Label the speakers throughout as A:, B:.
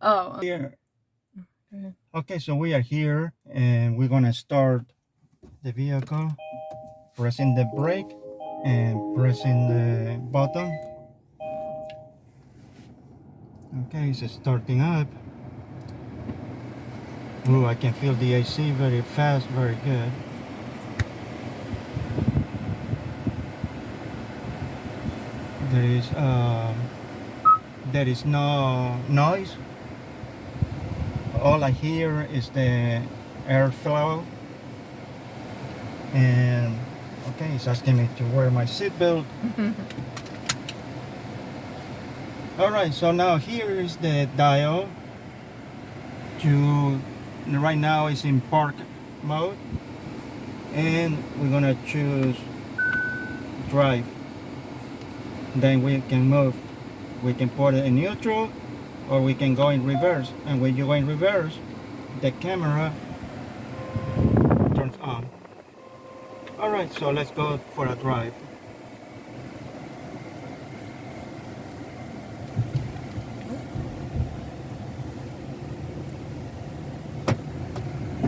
A: Oh,
B: Here.
A: okay.
B: Okay, so we are here and we're gonna start the vehicle, pressing the brake and pressing the button. Okay, it's starting up. Ooh, I can feel the AC very fast, very good. There is there is no noise. All I hear is the airflow, and okay, it's asking me to wear my seatbelt. All right, so now here is the dial to, right now it's in park mode, and we're gonna choose drive. Then we can move. We can put it in neutral, or we can go in reverse. And when you go in reverse, the camera turns on. All right, so let's go for a drive.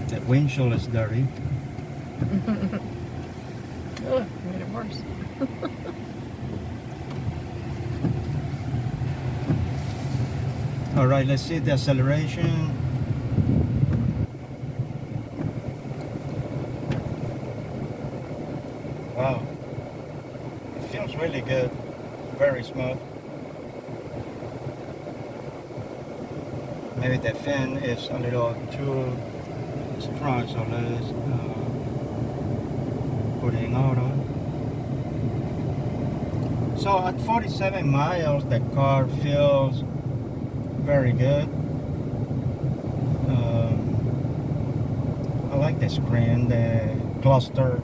B: The windshield is dirty.
A: Ugh, made it worse.
B: All right, let's see the acceleration. Wow, it feels really good, very smooth. Maybe the fan is a little too strong, so let's put it in auto. So at 47 miles, the car feels very good. I like the screen, the cluster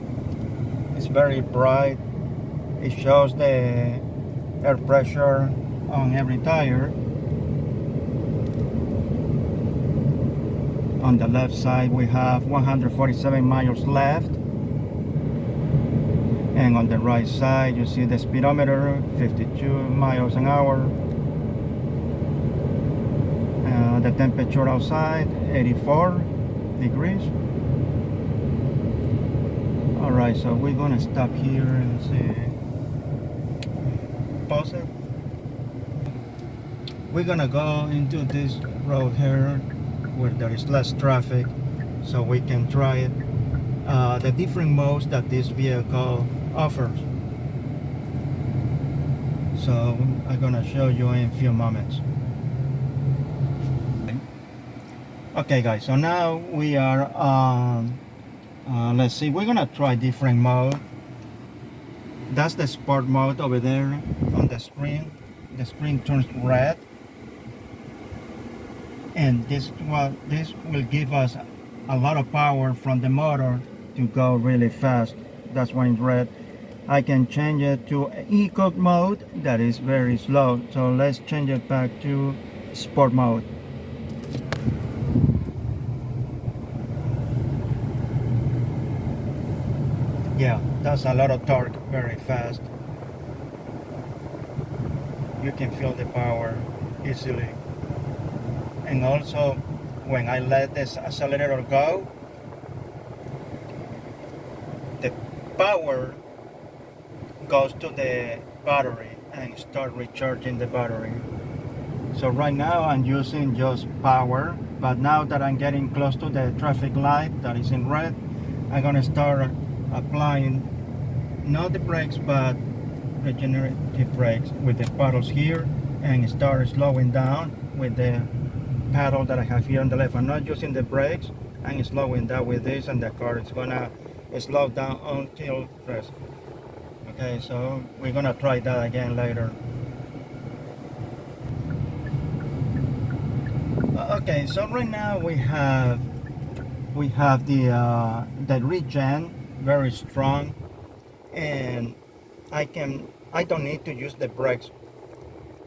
B: is very bright. It shows the air pressure on every tire. On the left side we have 147 miles left, and on the right side you see the speedometer, 52 miles an hour. The temperature outside, 84 degrees. All right, so we're gonna stop here and see. Pause it. We're gonna go into this road here where there is less traffic, so we can try it, the different modes that this vehicle offers. So I'm gonna show you in a few moments. Okay guys, so now we are on, let's see, we're gonna try different mode. That's the sport mode over there on the screen. The screen turns red, and this will give us a lot of power from the motor to go really fast. That's why it's red. I can change it to eco mode, that is very slow. So let's change it back to sport mode. Yeah, that's a lot of torque, very fast. You can feel the power easily. And also, when I let this accelerator go, the power goes to the battery and start recharging the battery. So right now I'm using just power, but now that I'm getting close to the traffic light that is in red, I'm gonna start applying not the brakes but regenerative brakes with the paddles here, and start slowing down with the paddle that I have here on the left. I'm not using the brakes, I'm slowing down with this, and the car is gonna slow down until rest. Okay, so we're gonna try that again later. Okay, so right now we have the regen very strong, and I don't need to use the brakes.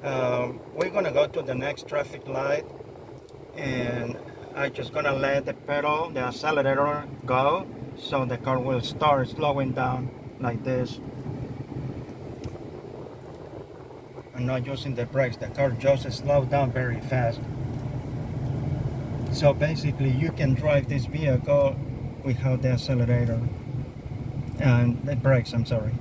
B: We're gonna go to the next traffic light, and I'm just gonna let the pedal, the accelerator go, so the car will start slowing down like this. I'm not using the brakes, the car just slows down very fast. So basically you can drive this vehicle without the accelerator and the brakes, I'm sorry.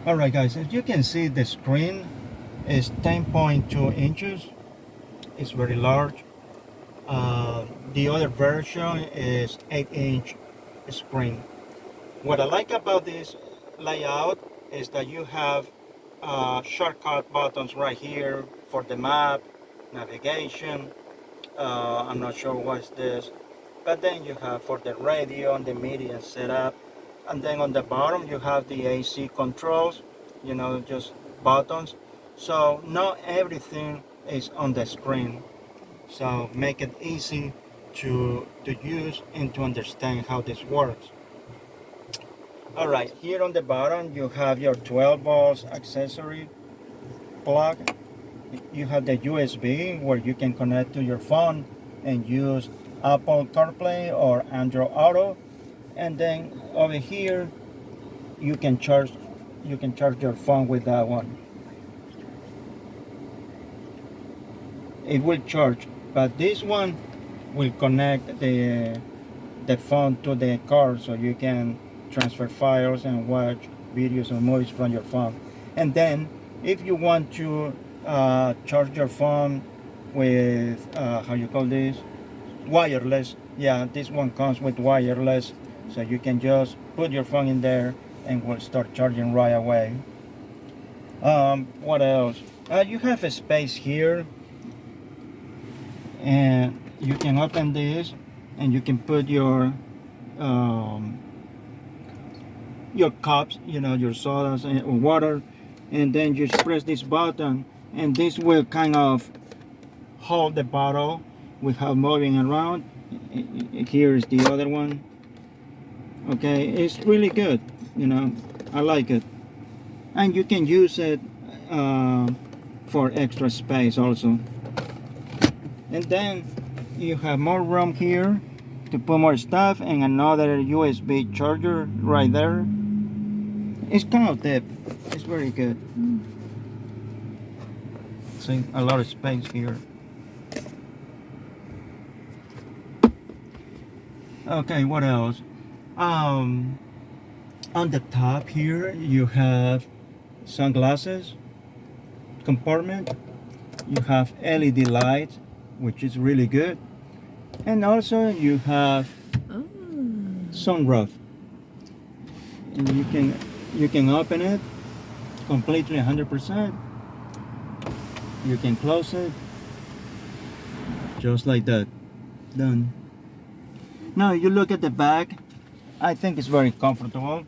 B: Alright guys, as you can see, the screen is 10.2 inches. It's very large. The other version is 8-inch screen. What I like about this layout is that you have shortcut buttons right here for the map, navigation. I'm not sure what's this, but then you have for the radio and the media setup, and then on the bottom you have the AC controls, you know, just buttons. So not everything is on the screen, so make it easy to use and to understand how this works. All right, here on the bottom you have your 12 volts accessory plug. You have the USB where you can connect to your phone and use Apple CarPlay or Android Auto. And then over here you can charge your phone with that one. It will charge, but this one will connect the phone to the car, so you can transfer files and watch videos or movies from your phone. And then if you want to charge your phone with how you call this, wireless, yeah, this one comes with wireless, so you can just put your phone in there and will start charging right away. What else? You have a space here, and you can open this and you can put your cups, you know, your sodas or water, and then just press this button and this will kind of hold the bottle without moving around. Here is the other one. Okay, it's really good, you know, I like it. And you can use it for extra space also. And then you have more room here to put more stuff and another USB charger right there. It's kind of deep. It's very good. See, a lot of space here. Okay, what else? On the top here you have sunglasses compartment. You have LED lights, which is really good, and also you have sunroof, and you can open it completely 100%. You can close it just like that. Done. Now you look at the back. I think it's very comfortable,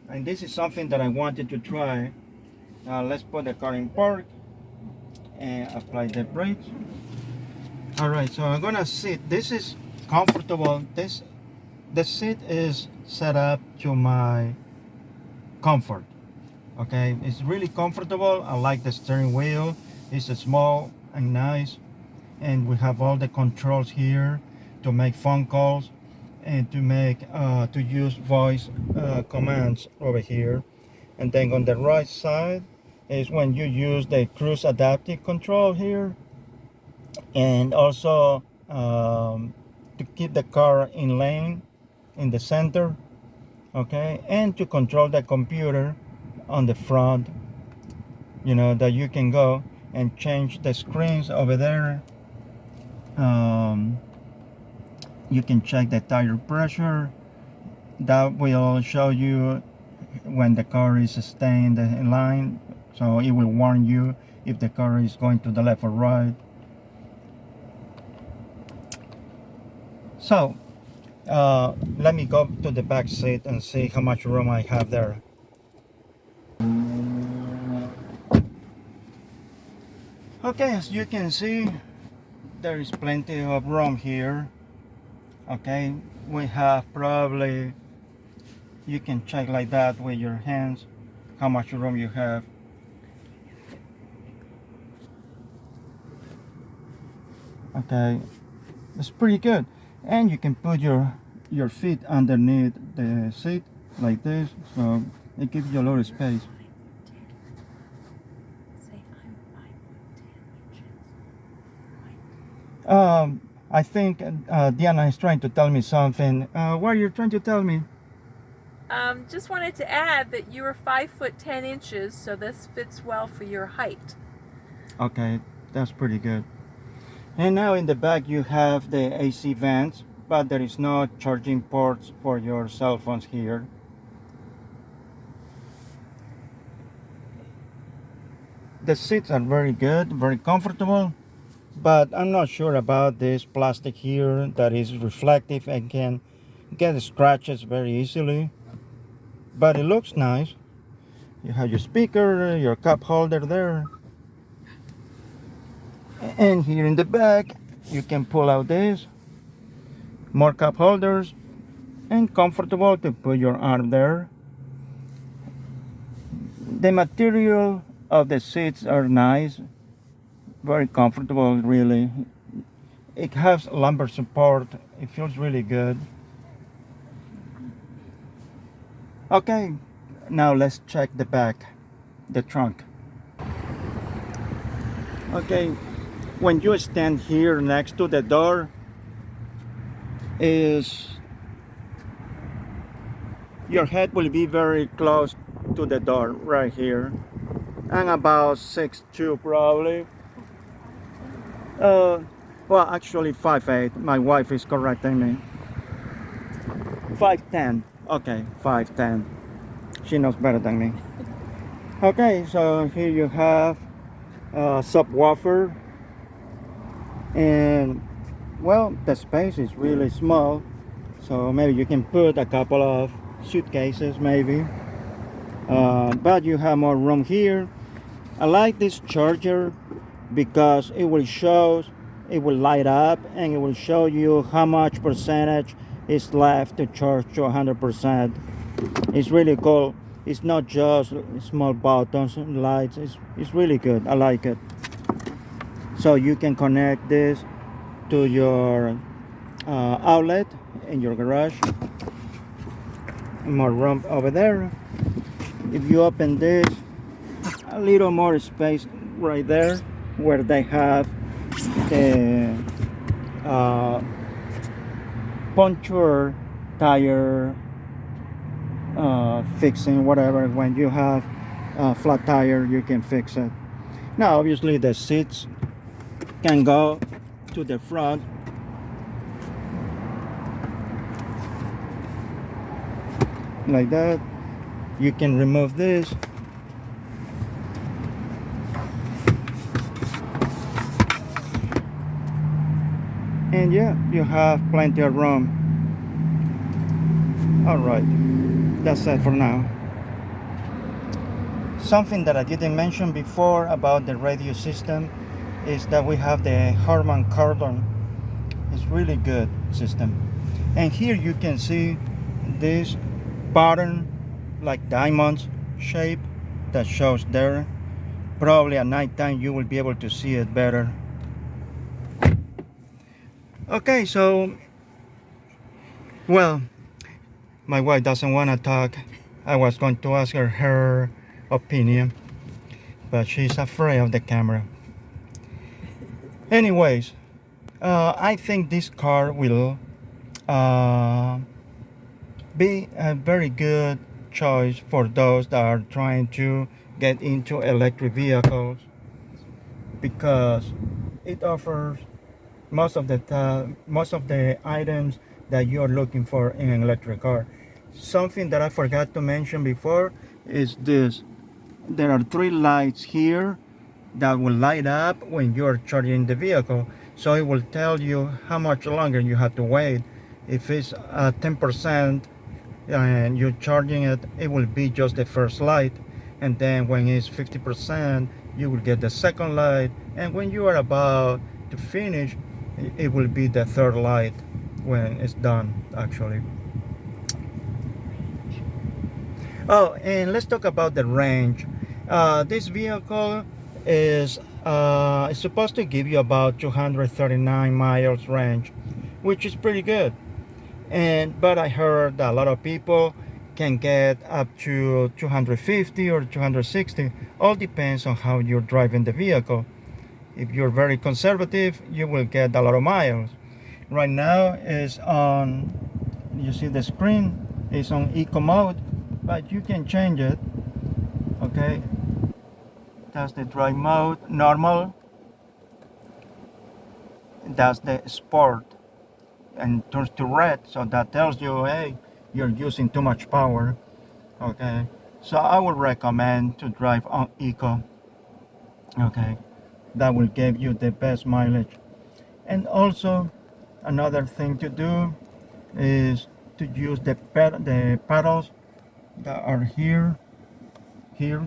B: and this is something that I wanted to try. Let's put the car in park and apply the brakes. Alright, so I'm gonna sit. This is comfortable. The seat is set up to my comfort. Okay, it's really comfortable. I like the steering wheel. It's small and nice, and we have all the controls here to make phone calls and to use voice commands over here. And then on the right side is when you use the cruise adaptive control here, and also to keep the car in lane in the center. Okay, and to control the computer on the front, you know, that you can go and change the screens over there. You can check the tire pressure. That will show you when the car is staying in line, so it will warn you if the car is going to the left or right. So let me go to the back seat and see how much room I have there. Okay, as you can see, there is plenty of room here. Okay, we have probably, you can check like that with your hands how much room you have. Okay, it's pretty good, and you can put your feet underneath the seat like this, so it gives you a lot of space. I think Diana is trying to tell me something. What are you trying to tell me?
A: Just wanted to add that you are 5'10", so this fits well for your height.
B: Okay, that's pretty good. And now in the back you have the AC vents, but there is no charging ports for your cell phones here. The seats are very good, very comfortable, but I'm not sure about this plastic here that is reflective and can get scratches very easily. But it looks nice. You have your speaker, your cup holder there. And here in the back, you can pull out this. More cup holders and comfortable to put your arm there. The material of the seats are nice, very comfortable really. It has lumbar support, it feels really good. Okay, now let's check the back, the trunk. Okay, when you stand here next to the door, is your head will be very close to the door right here. I'm about 6'2" probably. Well, actually 5'8". My wife is correcting me. 5'10". Okay, 5'10". She knows better than me. Okay, so here you have a subwoofer, and well, the space is really small, so maybe you can put a couple of suitcases maybe. But you have more room here. I like this charger because it will light up and it will show you how much percentage is left to charge to 100%. It's really cool. It's not just small buttons and lights. It's really good. I like it. So you can connect this to your outlet in your garage. More room over there. If you open this, a little more space right there where they have the puncture tire fixing, whatever. When you have a flat tire, you can fix it. Now obviously the seats can go to the front, like that. You can remove this. And yeah, you have plenty of room. Alright, that's it for now. Something that I didn't mention before about the radio system is that we have the Harman Kardon. It's really good system. And here you can see this pattern like diamonds shape that shows there. Probably at night time you will be able to see it better. Okay, so well, my wife doesn't want to talk. I was going to ask her opinion, but she's afraid of the camera. Anyways, I think this car will be a very good choice for those that are trying to get into electric vehicles, because it offers most of the items that you are looking for in an electric car. Something that I forgot to mention before is this. There are 3 lights here that will light up when you're charging the vehicle, so it will tell you how much longer you have to wait. If it's 10% and you're charging it, it will be just the first light, and then when it's 50% you will get the second light, and when you are about to finish, it will be the third light when it's done actually. Oh, and let's talk about the range. This vehicle is supposed to give you about 239 miles range, which is pretty good. But I heard that a lot of people can get up to 250 or 260. All depends on how you're driving the vehicle. If you're very conservative, you will get a lot of miles. Right now is on, you see the screen is on eco mode, but you can change it. Okay, that's the drive mode, normal, that's the sport, and turns to red, so that tells you, hey, you're using too much power. Okay, so I would recommend to drive on eco. Okay, that will give you the best mileage. And also another thing to do is to use the paddles that are here.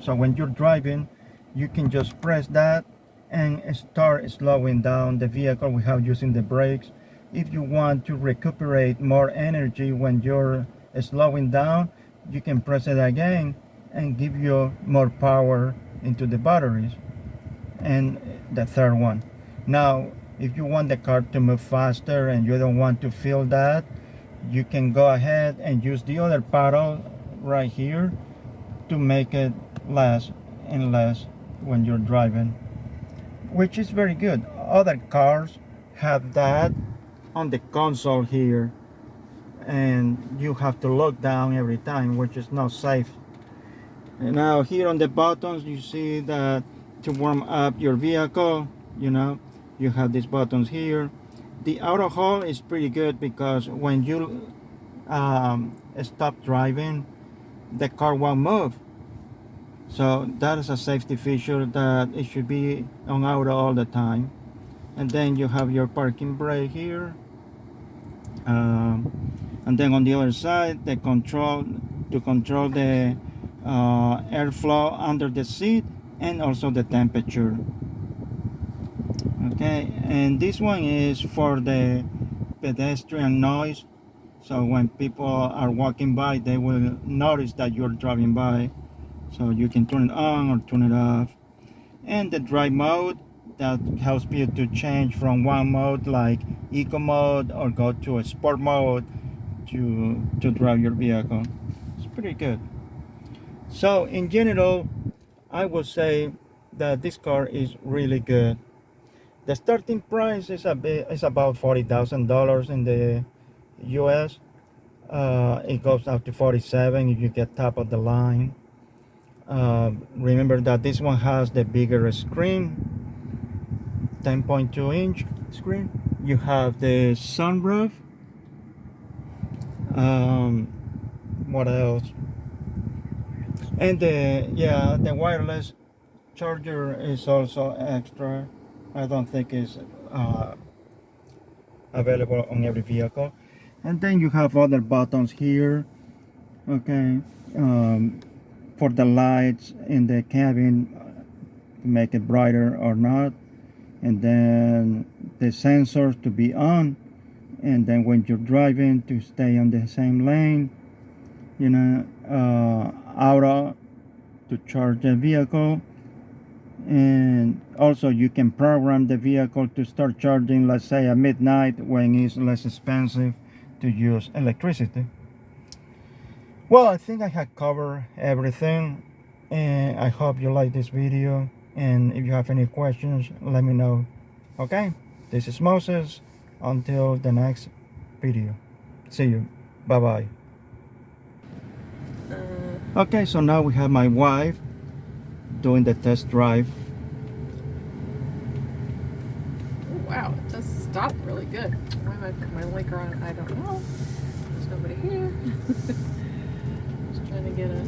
B: So when you're driving, you can just press that and start slowing down the vehicle without using the brakes. If you want to recuperate more energy when you're slowing down, you can press it again and give you more power into the batteries. And the third one. Now, if you want the car to move faster and you don't want to feel that, you can go ahead and use the other paddle right here to make it less and less when you're driving, which is very good. Other cars have that on the console here, and you have to lock down every time, which is not safe. And now here on the buttons, you see that to warm up your vehicle, you have these buttons here. The auto hold is pretty good because when you stop driving, the car won't move. So that is a safety feature that it should be on auto all the time. And then you have your parking brake here. And then on the other side, the control to control the airflow under the seat and also the temperature. Okay, and this one is for the pedestrian noise. So when people are walking by, they will notice that you're driving by. So you can turn it on or turn it off. And the drive mode, that helps you to change from one mode like eco mode or go to a sport mode to drive your vehicle. It's pretty good. So in general, I would say that this car is really good. The starting price is about $40,000 in the US. It goes up to 47 if you get top of the line. Remember that this one has the bigger screen, 10.2 inch screen. You have the sunroof. What else? And the wireless charger is also extra. I don't think it's available on every vehicle. And then you have other buttons here. Okay, for the lights in the cabin to make it brighter or not, and then the sensors to be on, and then when you're driving to stay on the same lane, auto to charge the vehicle. And also you can program the vehicle to start charging, let's say at midnight, when it's less expensive to use electricity. Well, I think I have covered everything, and I hope you like this video, and if you have any questions, let me know. Okay, this is Moses. Until the next video, see you. Bye bye. Okay, so now we have my wife doing the test drive.
A: Oh, wow, it does stop really good. Why am I putting my blinker on? I don't know. There's nobody here. Just trying to get an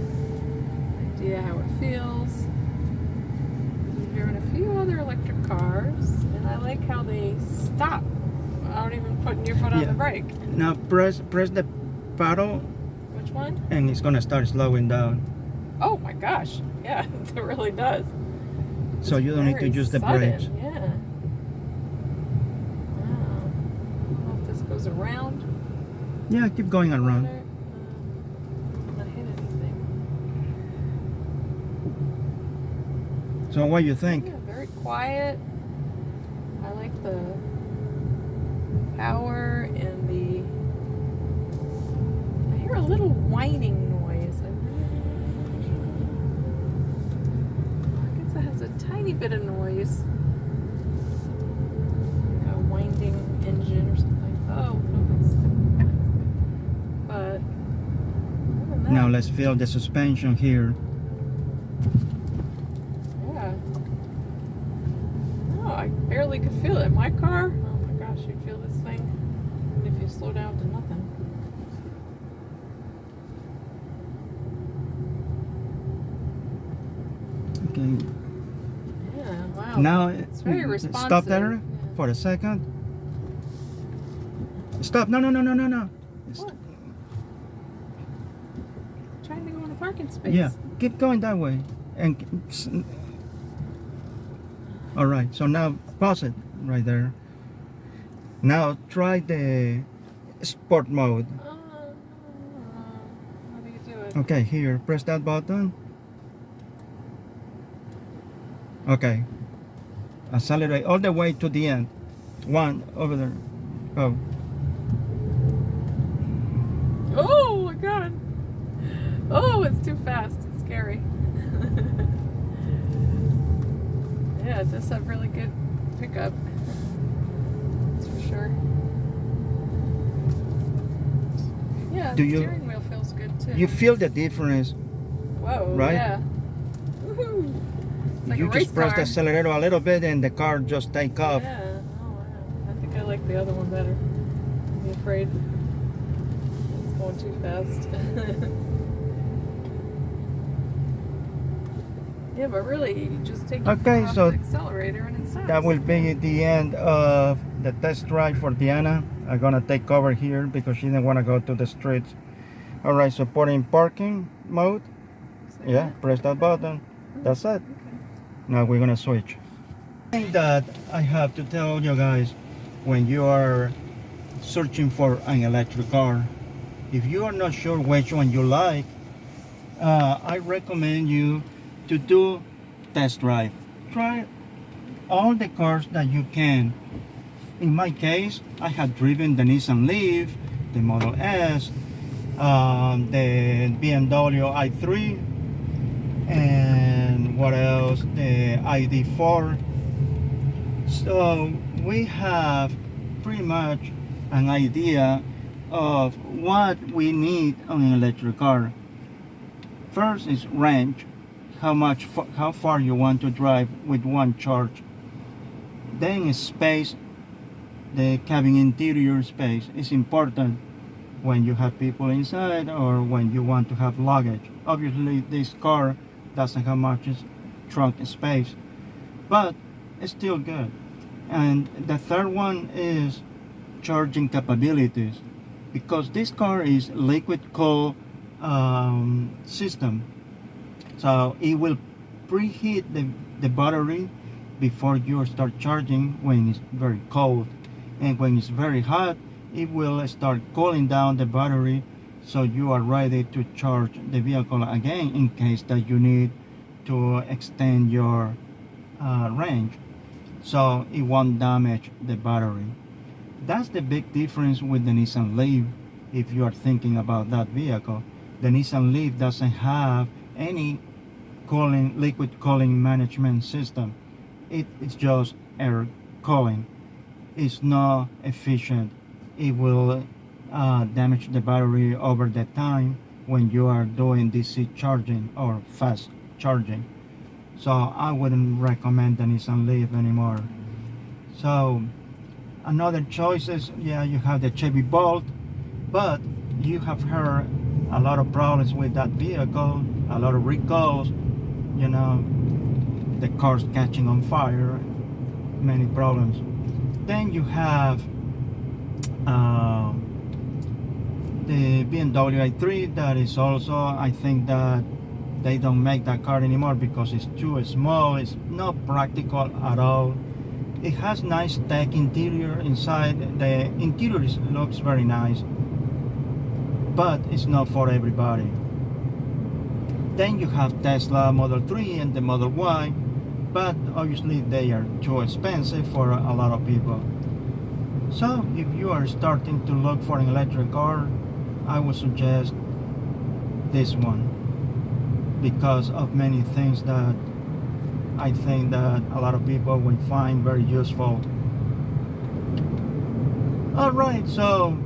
A: idea how it feels. I've driven a few other electric cars, and I like how they stop without even putting your foot on the brake.
B: Now press the paddle.
A: Which one?
B: And it's gonna start slowing down.
A: Oh my gosh, yeah, it really does.
B: So you don't need to use the brakes.
A: Yeah. Wow. I don't know if this goes around.
B: Yeah, keep going around.
A: Not hit anything.
B: So what do you think?
A: Yeah, very quiet. I like the power and I hear a little whining noise. I guess it has a tiny bit of noise.
B: Now let's feel the suspension here.
A: Yeah. No, I barely could feel it. My car, oh my gosh, you'd feel this thing if you slow down to nothing.
B: Okay.
A: Yeah, wow.
B: Now
A: It's very responsive.
B: stop there
A: Yeah.
B: for a second. Stop! No!
A: What? Trying to go in a parking space.
B: Yeah, keep going that way. And all right. So now pause it right there. Now try the sport mode.
A: How do you do it?
B: Okay, here, press that button. Okay. Accelerate all the way to the end. One over there. Oh.
A: Oh my god. Oh, it's too fast. It's scary. Yeah, it does have really good pickup. That's for sure. Yeah,
B: Do
A: the
B: you-
A: steering wheel feels good too.
B: You feel the difference,
A: Whoa,
B: right?
A: yeah. Woohoo. It's like
B: you
A: a race
B: just press
A: car.
B: the accelerator a little bit and the car just take off.
A: Yeah. Oh wow. I think I like the other one better. I'm afraid it's going too fast. Yeah, but really, you just take your
B: Okay,
A: foot off
B: so
A: the accelerator and it stops.
B: That will be the end of the test drive for Diana. I'm gonna take over here because she didn't want to go to the streets. All right, supporting parking mode.
A: Is that
B: Yeah,
A: it?
B: press that button. That's it.
A: Okay.
B: Now we're gonna switch. Thing that I have to tell you guys, when you are searching for an electric car, if you are not sure which one you like, I recommend you to do test drive. Try all the cars that you can. In my case, I have driven the Nissan Leaf, the Model S, the BMW i3, and what else? The ID4. So we have pretty much an idea of what we need on an electric car. First is range, how far you want to drive with one charge. Then is space, the cabin interior space is important when you have people inside or when you want to have luggage. Obviously this car doesn't have much trunk space, but it's still good. And the third one is charging capabilities, because this car is liquid cooled system, so it will preheat the battery before you start charging when it's very cold, and when it's very hot it will start cooling down the battery, so you are ready to charge the vehicle again in case that you need to extend your range, so it won't damage the battery. That's the big difference with the Nissan Leaf. If you are thinking about that vehicle, the Nissan Leaf doesn't have any liquid cooling management system. It's just air cooling. It's not efficient. It will damage the battery over the time when you are doing DC charging or fast charging. So I wouldn't recommend the Nissan Leaf anymore. So another choices, yeah, you have the Chevy Bolt, but you have heard a lot of problems with that vehicle, a lot of recalls, you know, the car's catching on fire, many problems. Then you have the BMW i3, that is also, I think that they don't make that car anymore because it's too small, it's not practical at all. It has nice tech interior inside. The interior looks very nice, but it's not for everybody. Then you have Tesla Model 3 and the Model Y, but obviously they are too expensive for a lot of people. So if you are starting to look for an electric car, I would suggest this one, because of many things that I think that a lot of people will find very useful. Alright, so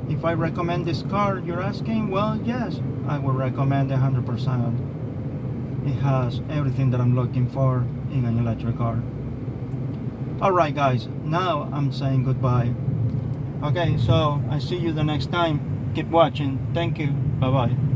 B: If I recommend this car, you're asking? Well, yes, I would recommend 100%. It has everything that I'm looking for in an electric car. Alright guys, now I'm saying goodbye. Okay, so I see you the next time. Keep watching. Thank you. Bye bye.